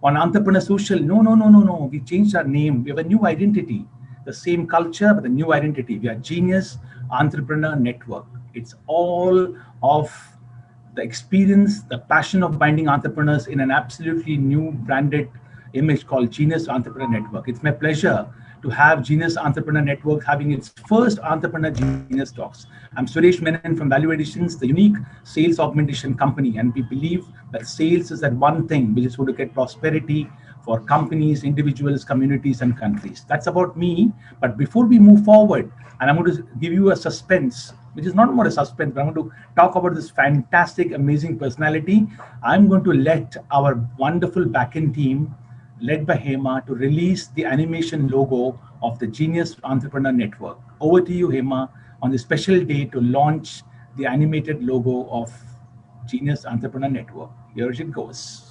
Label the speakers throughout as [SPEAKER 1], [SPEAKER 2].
[SPEAKER 1] On Entrepreneur Social, no, no, no, no, no. We changed our name. We have a new identity. The same culture, but a new identity. We are Genius Entrepreneur Network. It's all of the experience, the passion of binding entrepreneurs in an absolutely new branded image called Genius Entrepreneur Network. It's my pleasure to have Genius Entrepreneur Network having its first Entrepreneur Genius Talks. I'm Suresh Menon from Value Additions, the unique sales augmentation company, and we believe that sales is that one thing which is going to get prosperity for companies, individuals, communities, and countries. That's about me. But before we move forward, and I'm going to give you a suspense, which is not more a suspense, but I'm going to talk about this fantastic, amazing personality. I'm going to let our wonderful backend team, led by Hema, to release the animation logo of the Genius Entrepreneur Network. Over to you, Hema, on this special day to launch the animated logo of Genius Entrepreneur Network. Here it goes.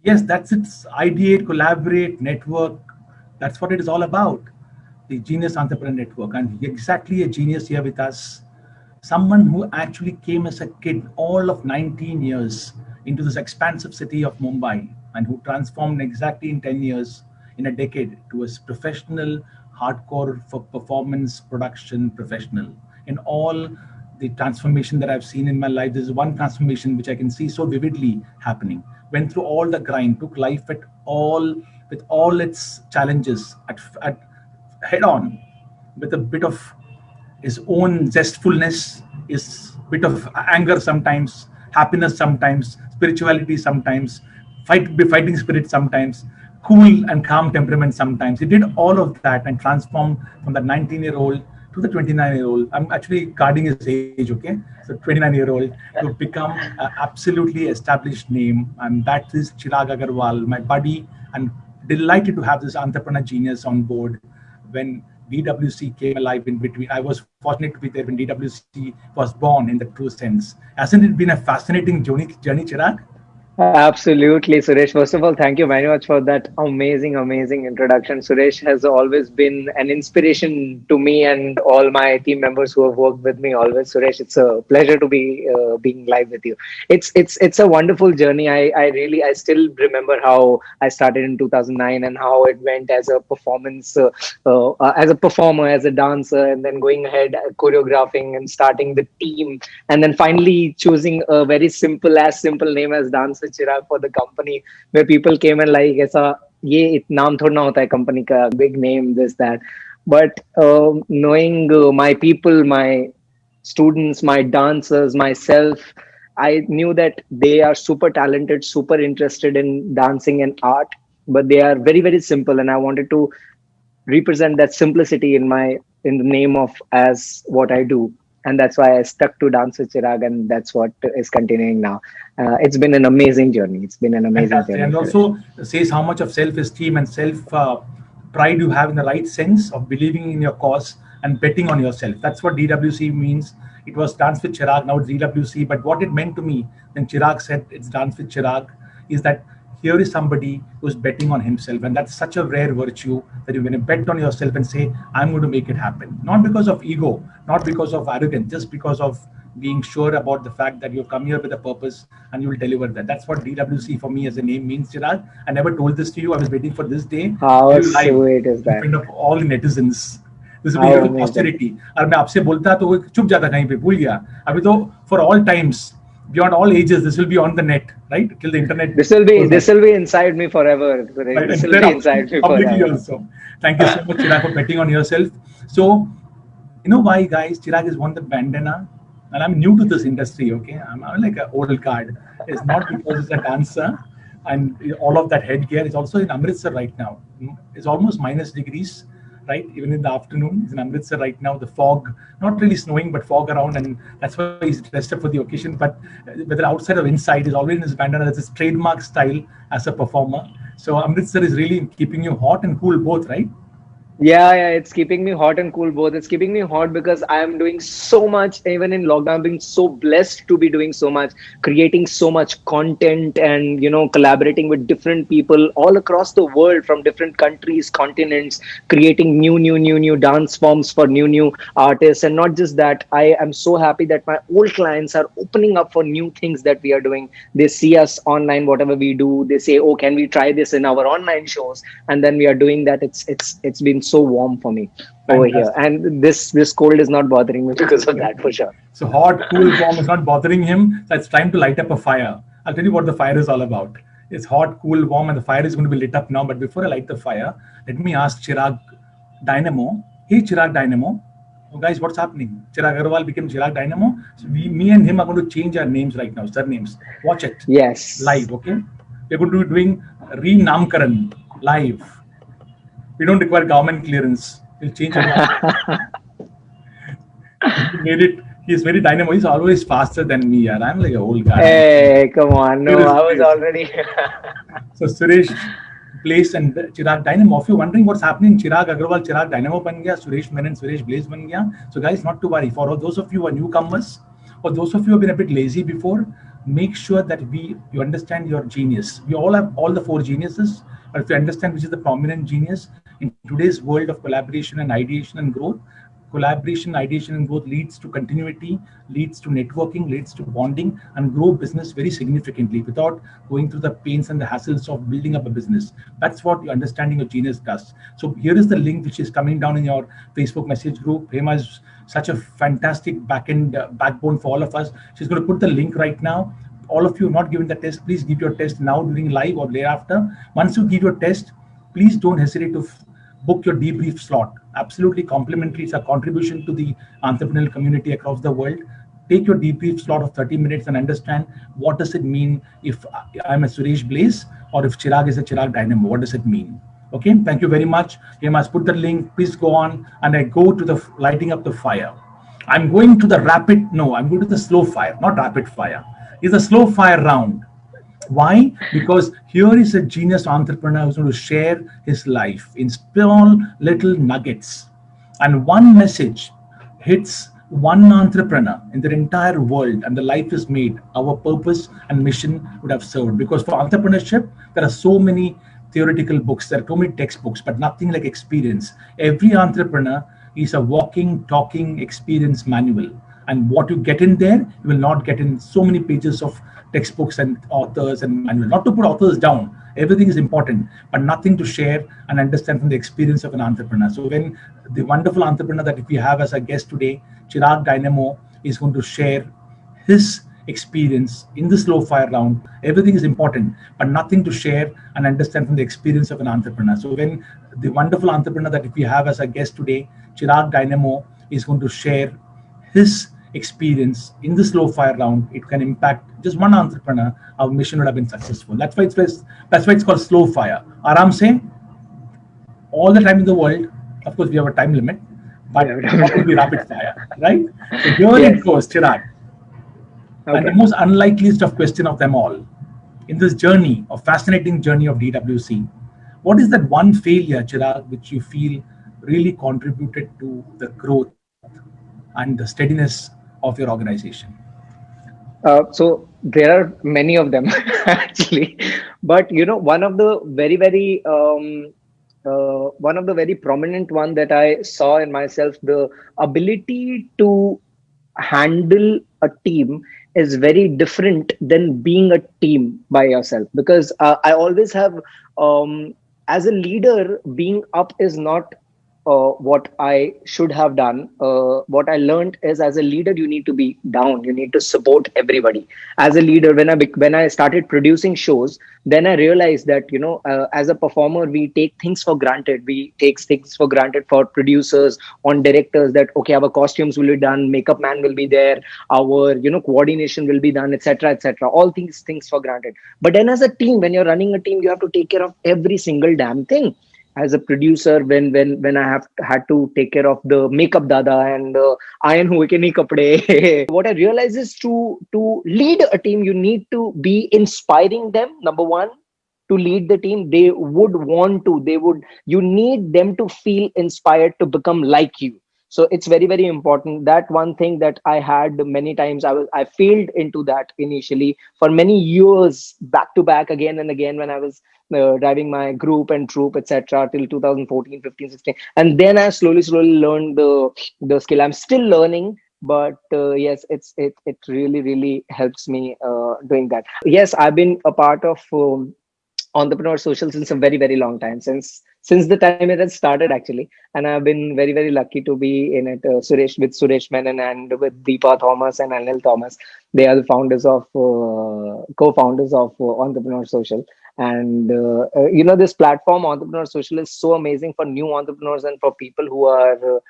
[SPEAKER 1] Yes, that's its ideate, collaborate, network. That's what it is all about. The Genius Entrepreneur Network. And exactly a genius here with us. Someone who actually came as a kid, all of 19 years, into this expansive city of Mumbai, and who transformed exactly in 10 years, in a decade, to a professional, hardcore for performance production professional. In all the transformation that I've seen in my life, there's one transformation which I can see so vividly happening. Went through all the grind, took life at all with all its challenges at head on, with a bit of his own zestfulness, his bit of anger sometimes, happiness sometimes, spirituality sometimes, fighting spirit sometimes, cool and calm temperament sometimes. He did all of that and transformed from that 19-year-old to the 29-year-old. I'm actually guarding his age, okay? So 29-year-old to become an absolutely established name. And that is Chirag Agarwal, my buddy, and delighted to have this entrepreneur genius on board when DWC came alive in between. I was fortunate to be there when DWC was born in the true sense. Hasn't it been a fascinating journey, Chirag?
[SPEAKER 2] Absolutely, Suresh. First of all, thank you very much for that amazing, amazing introduction. Suresh has always been an inspiration to me and all my team members who have worked with me always. Suresh, it's a pleasure to be being live with you. It's a wonderful journey. I still remember how I started in 2009 and how it went as a performance, as a performer, as a dancer, and then going ahead choreographing and starting the team, and then finally choosing a very simple name as Dancer Chirag for the company, where people came and like ऐसा ये नाम थोड़ा ना होता है company का big name this that, but knowing my people, my students, my dancers, myself, I knew that they are super talented, super interested in dancing and art, but they are very very simple, and I wanted to represent that simplicity in the name of as what I do, and that's why I stuck to Dance with Chirag, and that's what is continuing now. It's been an amazing journey. It's been an amazing
[SPEAKER 1] Fantastic.
[SPEAKER 2] journey,
[SPEAKER 1] And
[SPEAKER 2] Suresh.
[SPEAKER 1] also says how much of self-esteem and self pride you have in the right sense of believing in your cause and betting on yourself. That's what DWC means. It was Dance with Chirag, now it's DWC. But what it meant to me when Chirag said it's Dance with Chirag is that here is somebody who's betting on himself. And that's such a rare virtue that you're going to bet on yourself and say, I'm going to make it happen. Not because of ego, not because of arrogance, just because of being sure about the fact that you've come here with a purpose and you will deliver that. That's what DWC for me as a name means, Chirag. I never told this to you. I was waiting for this day to
[SPEAKER 2] How
[SPEAKER 1] tell you live
[SPEAKER 2] sweet is
[SPEAKER 1] in
[SPEAKER 2] that?
[SPEAKER 1] front of all netizens. This will be
[SPEAKER 2] How
[SPEAKER 1] here for
[SPEAKER 2] amazing.
[SPEAKER 1] posterity. और मैं आपसे बोलता तो वो चुप जाता कहीं पे भूल गया. अभी तो for all times, beyond all ages, this will be on the net, right? Till the internet goes
[SPEAKER 2] This
[SPEAKER 1] off.
[SPEAKER 2] will be inside me forever, Suresh.
[SPEAKER 1] Right,
[SPEAKER 2] This
[SPEAKER 1] and
[SPEAKER 2] will
[SPEAKER 1] then
[SPEAKER 2] be inside me
[SPEAKER 1] publicly
[SPEAKER 2] forever.
[SPEAKER 1] also. Thank you so much, Chirag, for betting on yourself. So, you know why, guys? Chirag has won the bandana. and I'm new to this industry. Okay, I'm like an old guard. It's not because it's a dancer and all of that headgear. It's also in Amritsar right now. It's almost minus degrees, right? Even in the afternoon, it's in Amritsar right now. The fog, not really snowing, but fog around, and that's why he's dressed up for the occasion. But whether outside or inside, he's always in his bandana. That's his trademark style as a performer. So Amritsar is really keeping you hot and cool both, right?
[SPEAKER 2] Yeah, it's keeping me hot and cool both. It's keeping me hot because I am doing so much, even in lockdown, being so blessed to be doing so much, creating so much content and, collaborating with different people all across the world from different countries, continents, creating new dance forms for new artists. And not just that, I am so happy that my old clients are opening up for new things that we are doing. They see us online, whatever we do. They say, oh, can we try this in our online shows? And then we are doing that. It's been so warm for me over here,
[SPEAKER 1] Fantastic.
[SPEAKER 2] and this cold is not bothering me because of that, for sure.
[SPEAKER 1] So hot, cool, warm is not bothering him. So it's time to light up a fire. I'll tell you what the fire is all about. It's hot, cool, warm, and the fire is going to be lit up now. But before I light the fire, let me ask Chirag Dynamo. Hey, Chirag Dynamo. Oh, guys, what's happening? Chirag Agarwal became Chirag Dynamo. So me and him are going to change our names right now, surnames. Watch it
[SPEAKER 2] Yes.
[SPEAKER 1] live, okay? We're going to be doing re-namkaran live. We don't require government clearance. We'll change it. He made it. He's very dynamo. He's always faster than me, and I'm like an old guy.
[SPEAKER 2] Hey, come on.
[SPEAKER 1] Here
[SPEAKER 2] No,
[SPEAKER 1] is
[SPEAKER 2] I was
[SPEAKER 1] Suresh.
[SPEAKER 2] already.
[SPEAKER 1] So Suresh Blaze and Chirag Dynamo. If you're wondering what's happening, Chirag Agarwal, Chirag Dynamo ban gaya, Suresh Menon, Suresh Blaze ban gaya. So guys, not to worry. For those of you who are newcomers, or those of you who have been a bit lazy before, make sure that you understand your genius. We all have all the four geniuses, but if you understand which is the prominent genius in today's world of collaboration and ideation and growth, collaboration, ideation, and growth leads to continuity, leads to networking, leads to bonding, and grow business very significantly without going through the pains and the hassles of building up a business. That's what your understanding of genius does. So here is the link which is coming down in your Facebook message group. Hema is such a fantastic backend backbone for all of us. She's going to put the link right now. All of you not giving the test, please give your test now during live or thereafter. Once you give your test, please don't hesitate to book your debrief slot. Absolutely complimentary. It's a contribution to the entrepreneurial community across the world. Take your debrief slot of 30 minutes and understand what does it mean if I'm a Suresh Blaze or if Chirag is a Chirag Dynamo. What does it mean? Okay, thank you very much. You must put the link. Please go on. And I go to the lighting up the fire. I'm going to the I'm going to the slow fire, not rapid fire. It's a slow fire round. Why? Because here is a genius entrepreneur who's going to share his life in small little nuggets. And one message hits one entrepreneur in the entire world, and the life is made. Our purpose and mission would have served. Because for entrepreneurship, there are so many theoretical books, there are so many textbooks, but nothing like experience. Every entrepreneur is a walking, talking experience manual. And what you get in there, you will not get in so many pages of textbooks and authors and manual. Not to put authors down, everything is important, but nothing to share and understand from the experience of an entrepreneur. So when the wonderful entrepreneur that we have as a guest today, Chirag Dynamo, is going to share his experience in the slow fire round, everything is important, but nothing to share and understand from the experience of an entrepreneur. So when the wonderful entrepreneur that we have as a guest today, Chirag Dynamo, is going to share his experience in the slow fire round, it can impact just one entrepreneur. Our mission would have been successful. That's why it's called slow fire. Aram se, all the time in the world. Of course, we have a time limit, but it will be rapid fire, right? So here it goes, Chirag. Okay. And the most unlikeliest of question of them all, in this journey, of fascinating journey of DWC, what is that one failure, Chirag, which you feel really contributed to the growth and the steadiness of your organization?
[SPEAKER 2] So there are many of them actually, but one of the one of the very prominent one that I saw in myself, the ability to handle a team is very different than being a team by yourself, because I always have, as a leader, being up is not what I should have done. What I learned is, as a leader, you need to be down. You need to support everybody. As a leader, when I started producing shows, then I realized that as a performer, we take things for granted. We take things for granted for producers, on directors. That okay, our costumes will be done, makeup man will be there, our coordination will be done, etc., etc. All things for granted. But then, as a team, when you're running a team, you have to take care of every single damn thing. As a producer, when I have had to take care of the makeup dada and iron who ke nahi kapde, what I realize is, to lead a team, you need to be inspiring them. Number one, to lead the team, they would want to, they would, you need them to feel inspired to become like you. So it's very, very important. That one thing that I had many times, I failed into that initially for many years, back to back, again and again, when I was driving my group and troop, etc., till 2014, 15, 16. And then I slowly learned the skill. I'm still learning, but yes, it really, really helps me doing that. Yes, I've been a part of Entrepreneur Social since a very, very long time, since the time it has started, actually. And I've been very, very lucky to be in it. Suresh Menon and with Deepa Thomas and Anil Thomas. They are the founders of co-founders of Entrepreneur Social. And this platform, Entrepreneur Social, is so amazing for new entrepreneurs and for people who are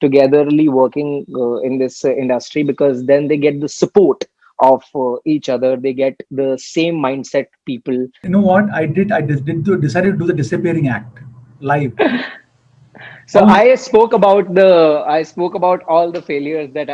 [SPEAKER 2] togetherly working in this industry, because then they get the support of each other. They get the same mindset people.
[SPEAKER 1] You know what I did? Decided to do the disappearing act live.
[SPEAKER 2] So I spoke about all the failures that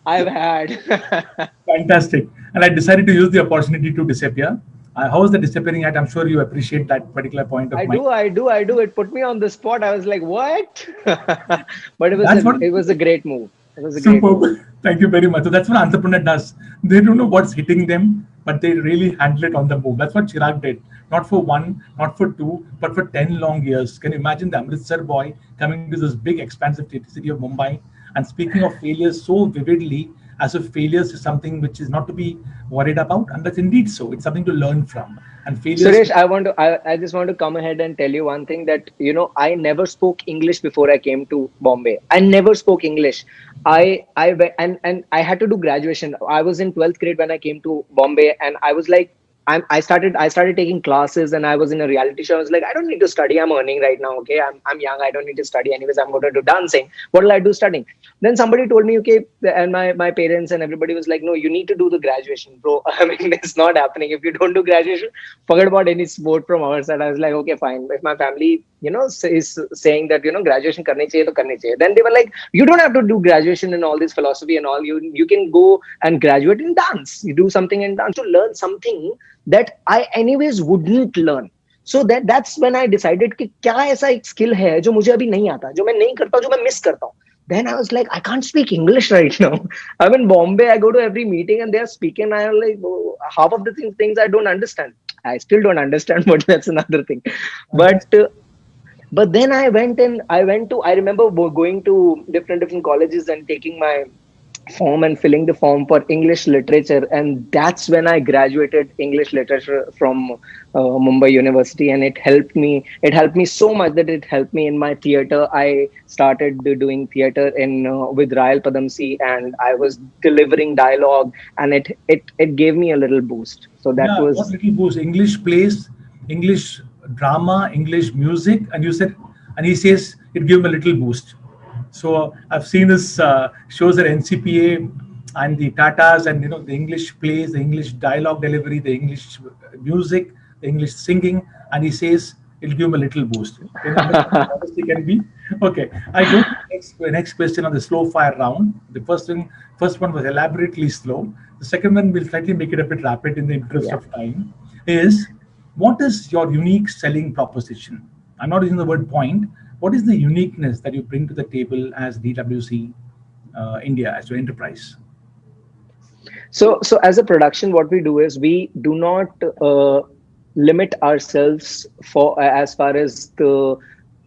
[SPEAKER 2] I've had.
[SPEAKER 1] Fantastic. And I decided to use the opportunity to disappear. How was the disappearing act? I'm sure you appreciate that particular point of mine.
[SPEAKER 2] I do. It put me on the spot. I was like, what? But it was a great move. It was a great move.
[SPEAKER 1] Thank you very much. So that's what an entrepreneur does. They don't know what's hitting them, but they really handle it on the move. That's what Chirag did. Not for one, not for two, but for 10 long years. Can you imagine the Amritsar boy coming to this big, expansive city of Mumbai and speaking of failures so vividly, as if failures is something which is not to be worried about, and that's indeed so. It's something to learn from. And failures.
[SPEAKER 2] Suresh, I just want to come ahead and tell you one thing, that I never spoke English before I came to Bombay. I never spoke English. And I had to do graduation. I was in 12th grade when I came to Bombay, and I was like, I started taking classes, and I was in a reality show. I was like, I don't need to study. I'm earning right now. Okay, I'm young. I don't need to study. Anyways, I'm going to do dancing. What will I do studying? Then somebody told me, okay, and my parents and everybody was like, no, you need to do the graduation, bro. I mean, it's not happening. If you don't do graduation, forget about any sport from our side. I was like, okay, fine. If my family, is saying that, graduation karni chahiye, to karni chahiye. Then they were like, you don't have to do graduation in all this philosophy and all. You can go and graduate in dance. You do something in dance to learn something that I anyways wouldn't learn. So that's when I decided कि क्या ऐसा एक skill है जो मुझे अभी नहीं आता, जो मैं नहीं करता, जो मैं miss करता हूँ. Then I was like, I can't speak English right now. I'm in Bombay. I go to every meeting and they're speaking. I'm like, oh, half of the things I don't understand. I still don't understand, but that's another thing. But then I remember going to different colleges and taking my form and filling the form for English literature, and that's when I graduated English literature from Mumbai University, and it helped me so much that it helped me in my theater. I started doing theater in with Rayal Padamsee, and I was delivering dialogue, and it gave me a little boost. So that was
[SPEAKER 1] what little boost. English plays, English drama, English music, and he says it gave him a little boost. So I've seen this shows at NCPA and the Tatas, and the English plays, the English dialogue delivery, the English music, the English singing, and he says it'll give him a little boost. Honestly, can be okay. I go to the next question on the slow fire round. The first one was elaborately slow. The second one will slightly make it a bit rapid in the interest of time. Is what is your unique selling proposition? I'm not using the word point. What is the uniqueness that you bring to the table as DWC India, as your enterprise?
[SPEAKER 2] So as a production, what we do is we do not limit ourselves for as far as the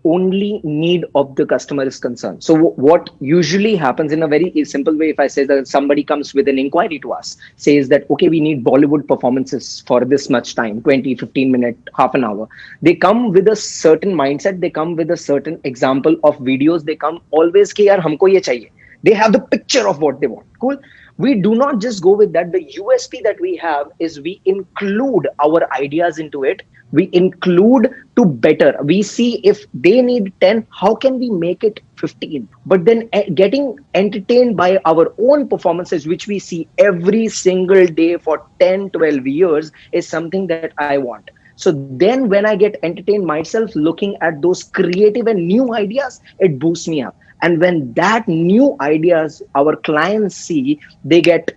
[SPEAKER 2] only need of the customer is concerned. So what usually happens in a very simple way, if I say that somebody comes with an inquiry to us, says that, okay, we need Bollywood performances for this much time, 20, 15 minute, half an hour. They come with a certain mindset. They come with a certain example of videos. They come always ki yaar humko ye chahiye. They have the picture of what they want. Cool. We do not just go with that. The USP that we have is we include our ideas into it. We include to better. We see if they need 10, how can we make it 15? But then getting entertained by our own performances, which we see every single day for 10, 12 years, is something that I want. So then when I get entertained myself looking at those creative and new ideas, it boosts me up. And when that new ideas our clients see, they get,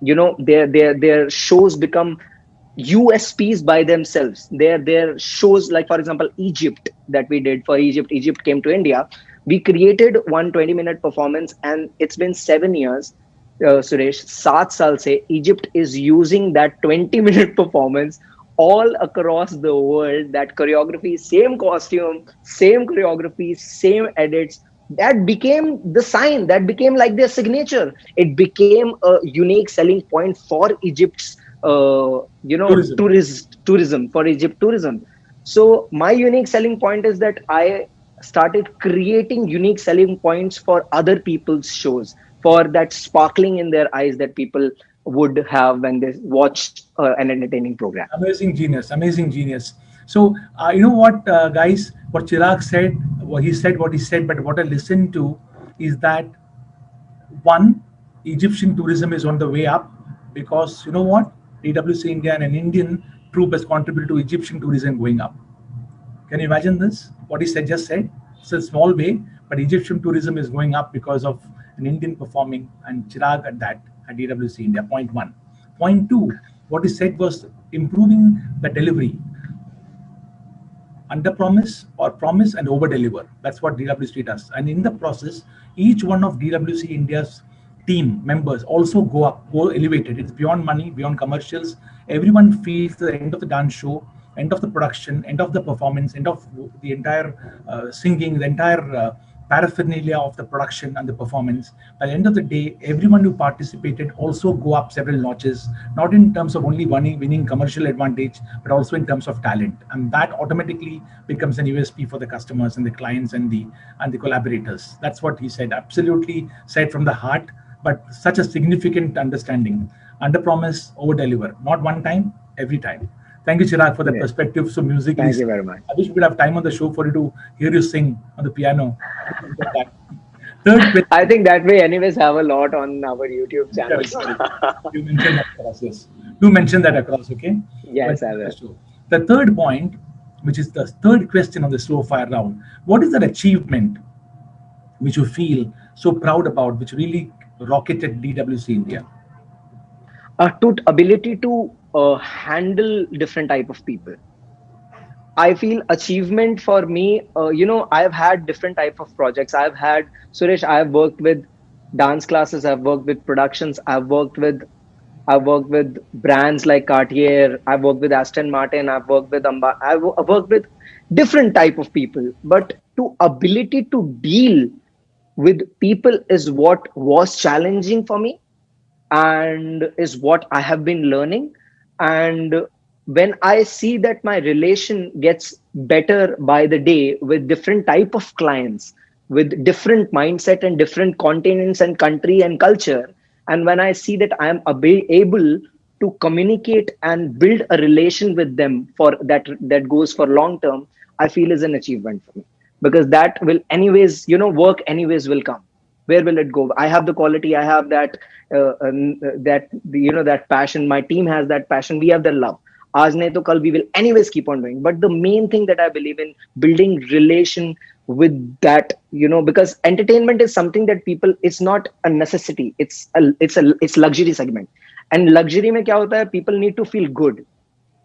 [SPEAKER 2] their shows become USPs by themselves. Their shows, like for example, Egypt, that we did for Egypt. Egypt came to India. We created 1 20-minute performance, and it's been 7 years. Suresh, 7 saal se Egypt is using that 20-minute performance all across the world. That choreography, same costume, same choreography, same edits. That became the sign. That became like their signature. It became a unique selling point for Egypt's tourism, for Egypt tourism. So my unique selling point is that I started creating unique selling points for other people's shows, for that sparkling in their eyes that people would have when they watch an entertaining program.
[SPEAKER 1] Amazing genius, amazing genius. So you know what, guys, what Chirag said, what he said, but what I listened to is that one, Egyptian tourism is on the way up, because you know what, DWC India and an Indian troupe has contributed to Egyptian tourism going up. Can you imagine this? What he said, just said. It's a small way, but Egyptian tourism is going up because of an Indian performing, and Chirag at that at DWC India. Point one. Point two, what he said was improving the delivery. Under promise or promise and over deliver. That's what DWC does. And in the process, each one of DWC India's team members also go elevated. It's beyond money, beyond commercials. Everyone feels the end of the dance show, end of the production, end of the performance, end of the entire singing, the entire paraphernalia of the production and the performance. By the end of the day, everyone who participated also go up several notches, not in terms of only winning commercial advantage, but also in terms of talent. And that automatically becomes an USP for the customers and the clients and the collaborators. That's what he said. Absolutely said from the heart, but such a significant understanding. Under promise, over deliver. Not one time, every time. Thank you, Chirag, for the perspective. So music
[SPEAKER 2] Thank you very much.
[SPEAKER 1] I wish we would have time on the show for you to hear you sing on the piano. Third question.
[SPEAKER 2] I think that we anyways have a lot on our YouTube channel.
[SPEAKER 1] You mentioned that across, yes. Do mention that across, okay?
[SPEAKER 2] Yes, I will.
[SPEAKER 1] The third point, which is the third question on the slow fire round. What is that achievement which you feel so proud about, which really rocketed DWC India?
[SPEAKER 2] Ability to handle different type of people. I feel achievement for me, I've had different type of projects. Suresh, I've worked with dance classes, I've worked with productions, I've worked with brands like Cartier, I've worked with Aston Martin, I've worked with I've worked with different type of people. But to ability to deal with people is what was challenging for me, and is what I have been learning. And when I see that my relation gets better by the day with different type of clients, with different mindset and different continents and country and culture, and when I see that I am able to communicate and build a relation with them for that goes for long term, I feel is an achievement for me, because that will anyways, work anyways will come. Where will it go? I have the quality, I have that that passion. My team has that passion. We have the love. Aaj nahi to kal, we will anyways keep on doing. But the main thing that I believe in, building relation with that, because entertainment is something that people, it's not a necessity. It's luxury segment. And luxury mein kya hota hai? People need to feel good.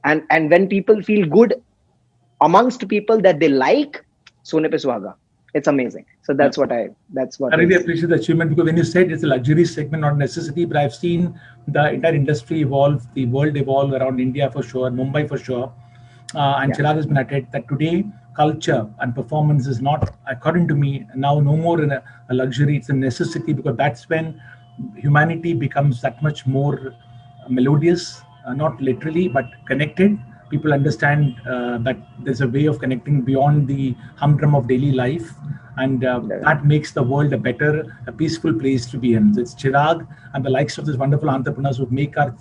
[SPEAKER 2] And when people feel good amongst people that they like, sone pe suhaga. It's amazing. So that's what I
[SPEAKER 1] really appreciate the achievement, because when you said it's a luxury segment, not necessity, but I've seen the entire industry evolve, the world evolve around India for sure, Mumbai for sure. And Chirag has been at it that today culture and performance is not, according to me, now no more a luxury, it's a necessity, because that's when humanity becomes that much more melodious, not literally, but connected. People understand that there's a way of connecting beyond the humdrum of daily life, and that makes the world a better, a peaceful place to be in. So it's Chirag and the likes of these wonderful entrepreneurs who make our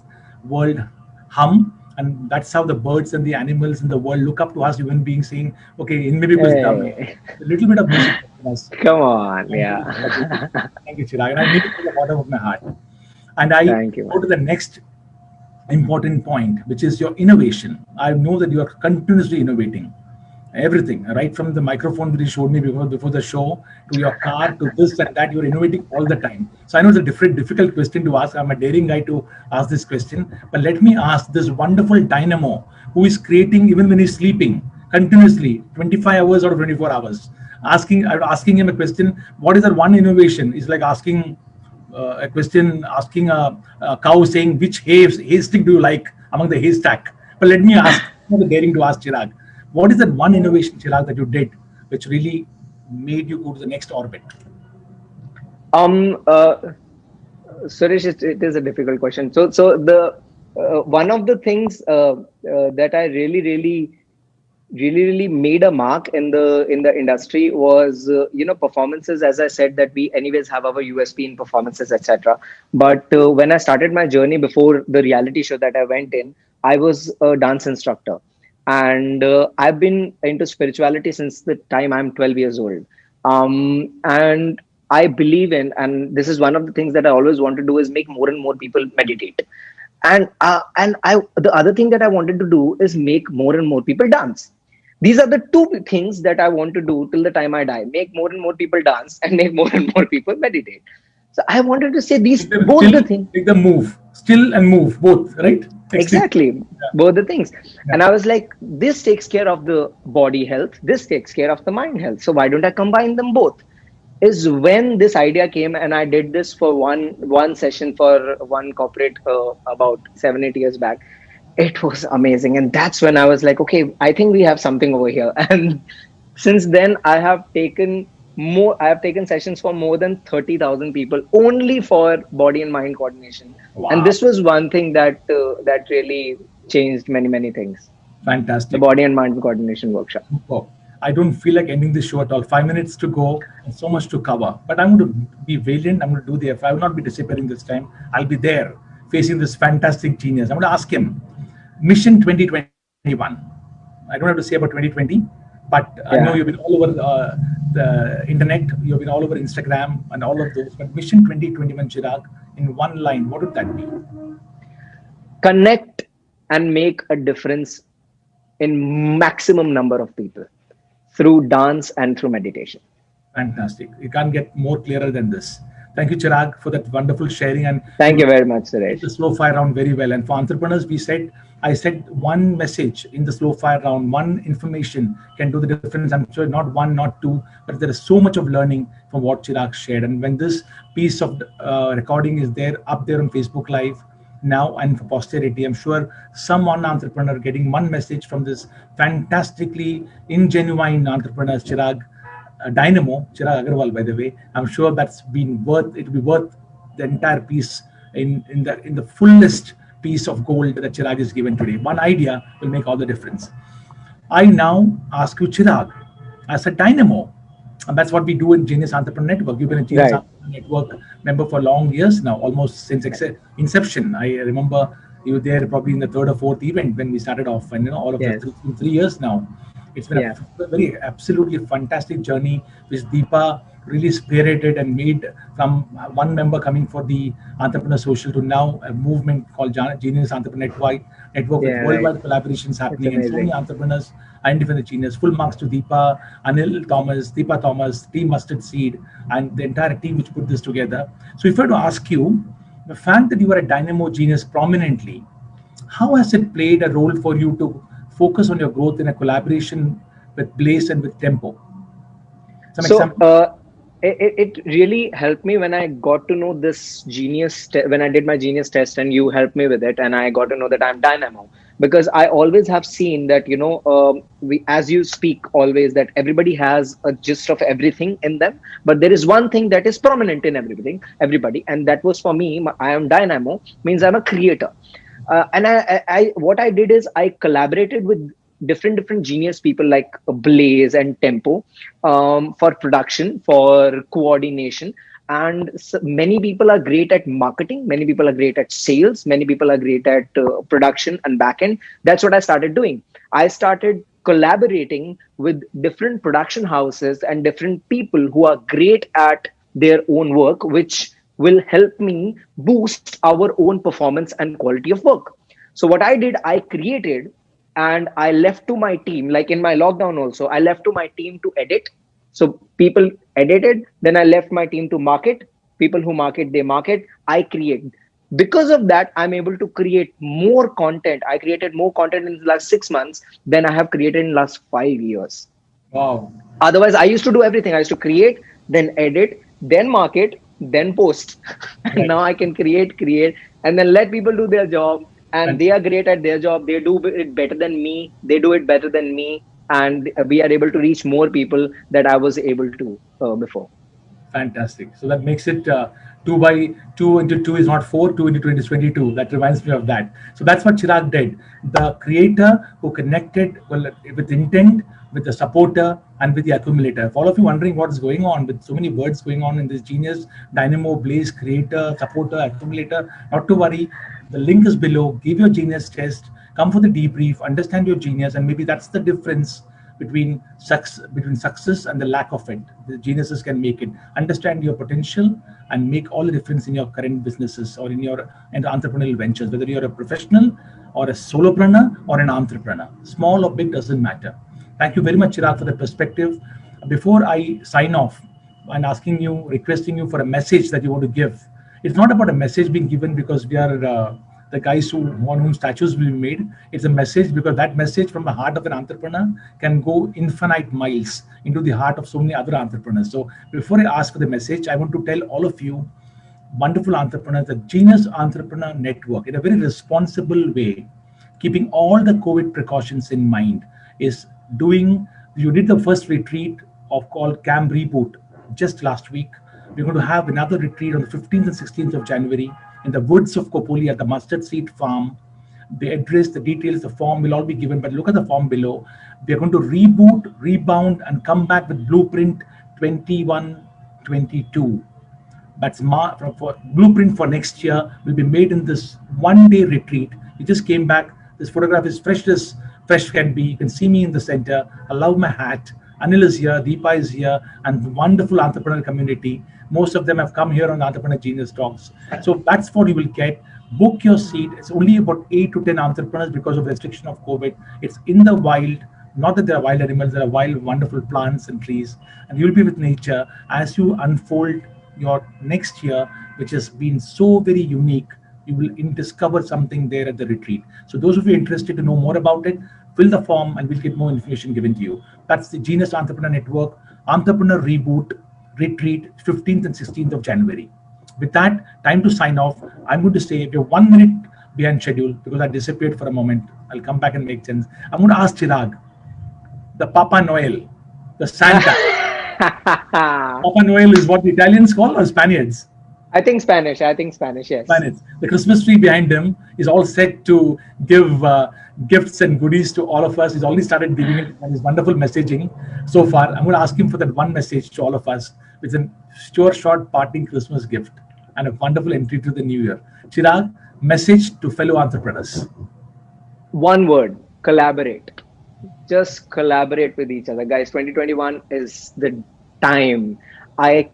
[SPEAKER 1] world hum, and that's how the birds and the animals in the world look up to us human beings, saying, okay, in maybe it was dumb. A little bit of music from us.
[SPEAKER 2] Come on,
[SPEAKER 1] Thank you, Chirag. And I mean it from the bottom of my heart. And I go to the next important point, which is your innovation. I know that you are continuously innovating everything, right from the microphone that you showed me before the show, to your car, to this and that. You're innovating all the time. So I know it's a difficult question to ask. I'm a daring guy to ask this question, but let me ask this wonderful dynamo who is creating even when he's sleeping continuously, 25 hours out of 24 hours. Asking him a question, what is that one innovation? It's like asking a question, asking a cow, saying, which haystack do you like among the haystack? But let me ask, I'm not daring to ask Chirag, what is that one innovation, Chirag, that you did which really made you go to the next orbit?
[SPEAKER 2] Suresh, it is a difficult question. So the one of the things that I really made a mark in the industry was performances. As I said, that we anyways have our USP in performances, etc. But when I started my journey before the reality show that I went in, I was a dance instructor. And I've been into spirituality since the time I'm 12 years old. And I believe in, and this is one of the things that I always want to do, is make more and more people meditate. And the other thing that I wanted to do is make more and more people dance. These are the two things that I want to do till the time I die: make more and more people dance and make more and more people meditate. So I wanted to say these both the things.
[SPEAKER 1] Make them move, still and move, both, right?
[SPEAKER 2] Exactly, both the things. And I was like, this takes care of the body health, this takes care of the mind health. So why don't I combine them both? Is when this idea came, and I did this for one session for one corporate about 7-8 years back. It was amazing, and that's when I was like, okay, I think we have something over here. And since then, I have taken sessions for more than 30,000 people only for body and mind coordination. Wow. And this was one thing that really changed many things.
[SPEAKER 1] Fantastic.
[SPEAKER 2] The body and mind coordination workshop.
[SPEAKER 1] Oh, I don't feel like ending this show at all. 5 minutes to go and so much to cover. But I'm going to be valiant. I'm going to do the effort. I will not be disappearing this time. I'll be there facing this fantastic genius. I'm going to ask him, Mission 2021. I don't have to say about 2020, but I know you've been all over the internet. You've been all over Instagram and all of those. But Mission 2021, Chirag, in one line, what would that be?
[SPEAKER 2] Connect and make a difference in maximum number of people through dance and through meditation.
[SPEAKER 1] Fantastic. You can't get more clearer than this. Thank you, Chirag, for that wonderful sharing. And
[SPEAKER 2] thank you very much, Suresh.
[SPEAKER 1] The slow fire round very well. And for entrepreneurs, I said one message in the slow fire round, one information can do the difference. I'm sure not one, not two, but there is so much of learning from what Chirag shared. And when this piece of recording is up there on Facebook Live now and for posterity, I'm sure one entrepreneur getting one message from this fantastically ingenuine entrepreneur, Chirag Dynamo, Chirag Agarwal, by the way. I'm sure it'll be worth the entire piece in the fullest piece of gold that Chirag is given today. One idea will make all the difference. I now ask you, Chirag, as a dynamo, and that's what we do in Genius Entrepreneur Network. You've been a Genius Entrepreneur Network member for long years now, almost since inception. I remember you were there probably in the third or fourth event when we started off, and all of the 3 years now. It's been a very absolutely fantastic journey, which Deepa really spearheaded and made from one member coming for the Entrepreneur Social to now a movement called Genius Entrepreneur Network with worldwide collaborations happening, and so many entrepreneurs identifying the genius. Full marks to Deepa, Anil Thomas, Deepa Thomas, Team Mustard Seed, and the entire team which put this together. So if I were to ask you, the fact that you are a dynamo genius prominently, how has it played a role for you to focus on your growth in a collaboration with Blaze and with Tempo?
[SPEAKER 2] It really helped me when I got to know this genius, when I did my genius test and you helped me with it, and I got to know that I'm dynamo. because I always have seen that, we, as you speak always, that everybody has a gist of everything in them, but there is one thing that is prominent in everybody, and that was for me. I am Dynamo, means I'm a creator. And what I did is I collaborated with different genius people like Blaze and Tempo, for production, for coordination. And many people are great at marketing, many people are great at sales, many people are great at production and backend. That's what I started doing. I started collaborating with different production houses and different people who are great at their own work, which will help me boost our own performance and quality of work. So what I did, I created, and I left to my team, like in my lockdown also, I left to my team to edit. So people edited, then I left my team to market. People who market, they market. I create. Because of that, I'm able to create more content. I created more content in the last 6 months than I have created in the last 5 years.
[SPEAKER 1] Wow.
[SPEAKER 2] Otherwise, I used to do everything. I used to create, then edit, then market, then post. And
[SPEAKER 1] Right.
[SPEAKER 2] now I can create, and then let people do their job. And
[SPEAKER 1] And
[SPEAKER 2] they are great at their job. They do it better than me. They do it better than me. And we are able to reach more people that I was able to before.
[SPEAKER 1] fantastic. So that makes it 2 by 2 into 2 is not 4, 2 into 2 is 22. That reminds me of that. So that's what Chirag did. The creator who connected, well, with intent, with the supporter, and with the accumulator. For all of you wondering what is going on with so many words going on in this Genius, Dynamo, Blaze, creator, supporter, accumulator, not to worry. The link is below. Give your Genius test. Come for the debrief. Understand your genius, and maybe that's the difference between success and the lack of it. The geniuses can make it. Understand your potential and make all the difference in your current businesses or in the entrepreneurial ventures, whether you're a professional or a solopreneur or an entrepreneur. Small or big doesn't matter. Thank you very much, Chirag, for the perspective. Before I sign off and requesting you for a message that you want to give, it's not about a message being given because we are the guys on whom statues will be made. It's a message because that message from the heart of an entrepreneur can go infinite miles into the heart of so many other entrepreneurs. So before I ask for the message, I want to tell all of you, wonderful entrepreneurs, the Genius Entrepreneur Network, in a very responsible way, keeping all the COVID precautions in mind, is doing. You did the first retreat of called Camp Reboot just last week. We're going to have another retreat on the 15th and 16th of January in the woods of Kopoli at the Mustard Seed Farm. The address, the details, the form will all be given, but look at the form below. We are going to reboot, rebound, and come back with Blueprint 21-22. That's for blueprint for next year will be made in this 1-day retreat. We just came back. This photograph is fresh can be. You can see me in the center. I love my hat. Anil is here, Deepa is here, and the wonderful entrepreneur community. Most of them have come here on Entrepreneur Genius Talks. So that's what you will get. Book your seat. It's only about 8 to 10 entrepreneurs because of restriction of COVID. It's in the wild. Not that there are wild animals, there are wild, wonderful plants and trees. And you'll be with nature as you unfold your next year, which has been so very unique. You will discover something there at the retreat. So those of you interested to know more about it, fill the form and we'll get more information given to you. That's the Genius Entrepreneur Network, Entrepreneur Reboot Retreat, 15th and 16th of January. With that, time to sign off. I'm going to say we're 1 minute behind schedule because I disappeared for a moment. I'll come back and make sense. I'm going to ask Chirag, the Papa Noel, the Santa. Papa Noel is what the Italians call or Spaniards?
[SPEAKER 2] I think Spanish. Yes.
[SPEAKER 1] Spaniards. The Christmas tree behind him is all set to give gifts and goodies to all of us. He's already started giving it and his wonderful messaging so far. I'm going to ask him for that one message to all of us with a short parting Christmas gift and a wonderful entry to the new year. Chirag, message to fellow entrepreneurs.
[SPEAKER 2] One word: collaborate. Just collaborate with each other, guys. 2021 is the time. I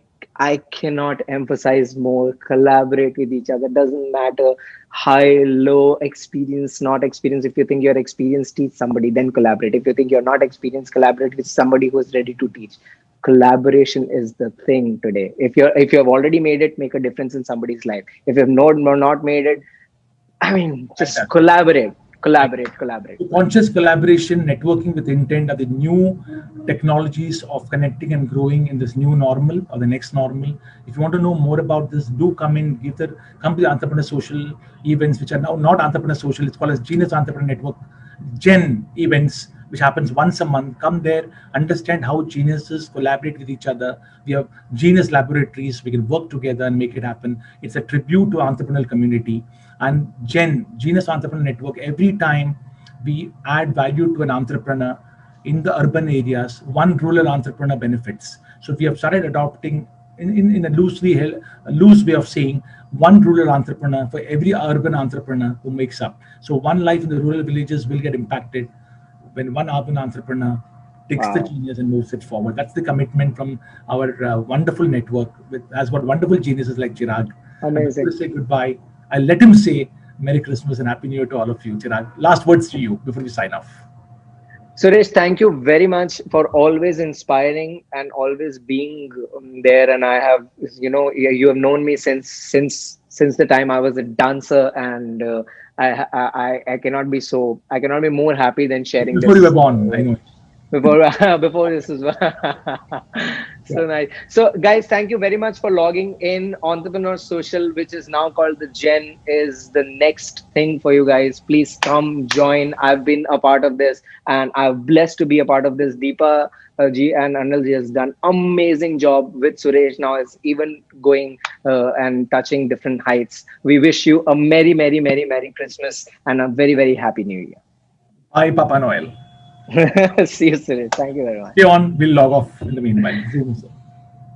[SPEAKER 2] cannot emphasize more. Collaborate with each other. Doesn't matter high, low, experience, not experience. If you think you're experienced, teach somebody, then collaborate. If you think you're not experienced, collaborate with somebody who is ready to teach. Collaboration is the thing today. If you have already made it, make a difference in somebody's life. If you have not made it, I mean, just
[SPEAKER 1] Fantastic.
[SPEAKER 2] collaborate. Collaborate.
[SPEAKER 1] Conscious collaboration, networking with intent are the new technologies of connecting and growing in this new normal or the next normal. If you want to know more about this, do come to the Entrepreneur Social events, which are now not Entrepreneur Social. It's called as Genius Entrepreneur Network, Gen events, which happens once a month. Come there, understand how geniuses collaborate with each other. We have genius laboratories. We can work together and make it happen. It's a tribute to entrepreneurial community. And Genius Entrepreneur Network, every time we add value to an entrepreneur in the urban areas, one rural entrepreneur benefits. So we have started adopting in a loose way of saying, one rural entrepreneur for every urban entrepreneur who makes up. So one life in the rural villages will get impacted when one urban entrepreneur takes the genius and moves it forward. That's the commitment from our wonderful network, has got wonderful geniuses like Chirag.
[SPEAKER 2] Amazing.
[SPEAKER 1] To say goodbye, I'll let him say Merry Christmas and Happy New Year to all of you. Chirag, last words to you before we sign off.
[SPEAKER 2] Suresh, thank you very much for always inspiring and always being there. And I have, you have known me since the time I was a dancer, and I cannot be more happy than sharing
[SPEAKER 1] before
[SPEAKER 2] this.
[SPEAKER 1] You were born, I know.
[SPEAKER 2] Before this is so nice. So guys, thank you very much for logging in. Entrepreneur Social, which is now called the Gen, is the next thing for you guys. Please come join. I've been a part of this and I'm blessed to be a part of this. Deepa ji and Anil ji has done amazing job with Suresh. Now is even going and touching different heights. We wish you a merry Christmas and a very, very happy New Year.
[SPEAKER 1] Bye, Papa Noel.
[SPEAKER 2] See you, Suresh. Thank you very much.
[SPEAKER 1] Stay on. We'll log off in the meanwhile.